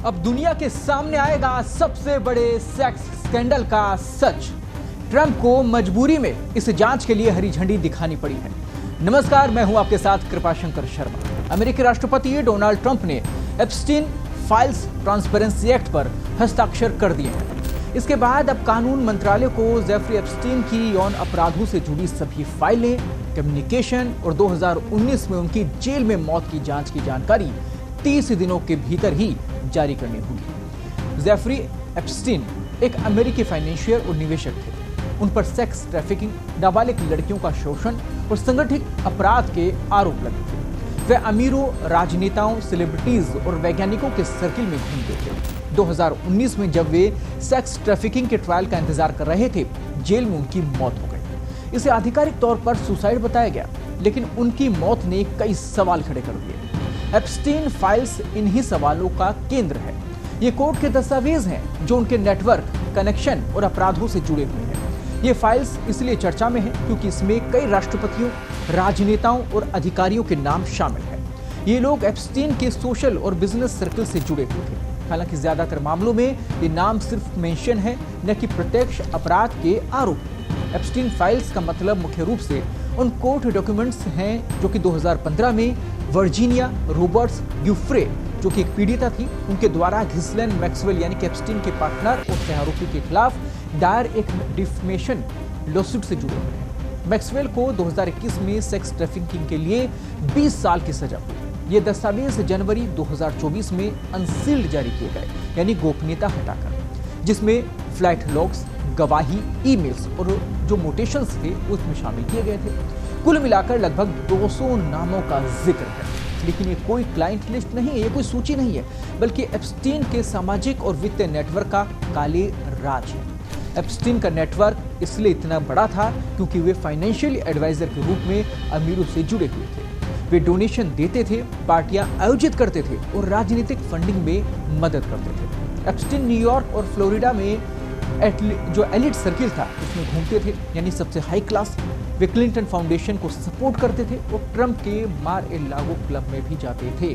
अब दुनिया के सामने आएगा सबसे बड़े सेक्स स्कैंडल का सच। ट्रंप को मजबूरी में इस जांच के लिए हरी झंडी दिखानी पड़ी है। नमस्कार, मैं हूं आपके साथ कृपाशंकर शर्मा। अमेरिकी राष्ट्रपति डोनाल्ड ट्रंप ने एप्स्टीन फाइल्स ट्रांसपेरेंसी एक्ट पर हस्ताक्षर कर दिए हैं। इसके बाद अब कानून मंत्रालय को जेफरी एप्स्टीन की यौन अपराधों से जुड़ी सभी फाइलें, कम्युनिकेशन और 2019 में उनकी जेल में मौत की जांच की जानकारी 30 दिनों के भीतर ही जारी करनी होगी। जेफरी एप्स्टीन एक अमेरिकी फाइनेंशियर और निवेशक थे। उन पर सेक्स ट्रैफिकिंग, नाबालिग लड़कियों का शोषण और संगठित अपराध के आरोप लगे थे। वे अमीरों, राजनेताओं, सेलिब्रिटीज और वैज्ञानिकों के सर्किल में घूमते थे। 2019 में जब वे सेक्स ट्रैफिकिंग के ट्रायल का इंतजार कर रहे थे, जेल में उनकी मौत हो गई। इसे आधिकारिक तौर पर सुसाइड बताया गया, लेकिन उनकी मौत ने कई सवाल खड़े कर दिए। एप्स्टीन फाइल्स इन्हीं सवालों का केंद्र है। ये कोर्ट के दस्तावेज हैं जो उनके नेटवर्क, कनेक्शन और अपराधों से जुड़े हुए हैं। ये फाइल्स इसलिए चर्चा में हैं क्योंकि इसमें कई राष्ट्रपतियों, राजनेताओं और अधिकारियों के नाम शामिल हैं। ये लोग एप्स्टीन के सोशल और बिजनेस सर्कल से जुड़े हुए थे। हालांकि ज्यादातर मामलों में ये नाम सिर्फ मेंशन है, न कि प्रत्यक्ष अपराध के आरोप। एप्स्टीन फाइल्स का मतलब मुख्य रूप से उन कोर्ट डॉक्यूमेंट्स हैं जो कि 2015 में वर्जीनिया रॉबर्ट्स ड्यूफ्रे, जो कि एक पीड़िता थी, उनके द्वारा घिस्लेन मैक्सवेल यानी कि एप्स्टीन के पार्टनर और सहआरोपी के खिलाफ दायर एक डिफेमेशन लॉसूट से जुड़े हुए हैं। मैक्सवेल को 2021 में सेक्स ट्रैफिकिंग के लिए 20 साल की सजा हुई। ये दस्तावेज जनवरी 2024 में अनसील्ड जारी किए गए, यानी गोपनीयता हटाकर, जिसमें फ्लाइट लॉग्स, गवाही, ईमेल्स और जो मोटेशंस थे उसमें शामिल किए गए थे। कुल मिलाकर लगभग 200 नामों का जिक्र है। लेकिन ये कोई क्लाइंट लिस्ट नहीं है, ये कोई सूची नहीं है, बल्कि एप्स्टीन के सामाजिक और वित्तीय नेटवर्क का काले राज है। एप्स्टीन का नेटवर्क इसलिए इतना बड़ा था क्योंकि वे फाइनेंशियल एडवाइजर के रूप में अमीरों से जुड़े हुए थे। वे डोनेशन देते थे, पार्टियां आयोजित करते थे और राजनीतिक फंडिंग में मदद करते थे। एप्स्टीन न्यूयॉर्क और फ्लोरिडा में जो एलिट सर्किल था उसमें घूमते थे, यानी सबसे हाई क्लास। वे क्लिंटन फाउंडेशन को सपोर्ट करते थे और ट्रंप के मार ए लागो क्लब में भी जाते थे।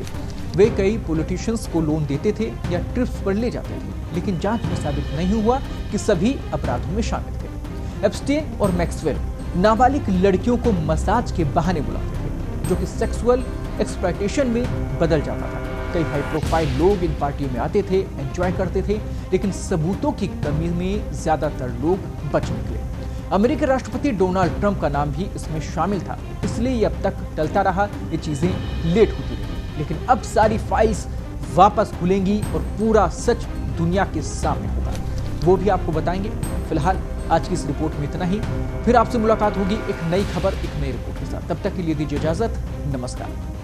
वे कई पॉलिटिशियंस को लोन देते थे या ट्रिप्स पर ले जाते थे, लेकिन जांच में साबित नहीं हुआ कि सभी अपराधों में शामिल थे। एप्स्टीन और मैक्सवेल नाबालिग लड़कियों को मसाज के बहाने बुलाते थे, जो कि सेक्सुअल एक्सप्लॉयटेशन में बदल जाता था। कई हाई प्रोफाइल लोग इन पार्टियों में आते थे, एंजॉय करते थे, लेकिन सबूतों की कमी में ज्यादातर लोग बच निकले। अमेरिकी राष्ट्रपति डोनाल्ड ट्रंप का नाम भी इसमें शामिल था, इसलिए ये अब तक टलता रहा, ये चीजें लेट होती रही। लेकिन अब सारी फाइल्स वापस खुलेंगी और पूरा सच दुनिया के सामने होगा, वो भी आपको बताएंगे। फिलहाल आज की इस रिपोर्ट में इतना ही। फिर आपसे मुलाकात होगी एक नई खबर, एक नई रिपोर्ट के साथ। तब तक के लिए दीजिए इजाजत। नमस्कार।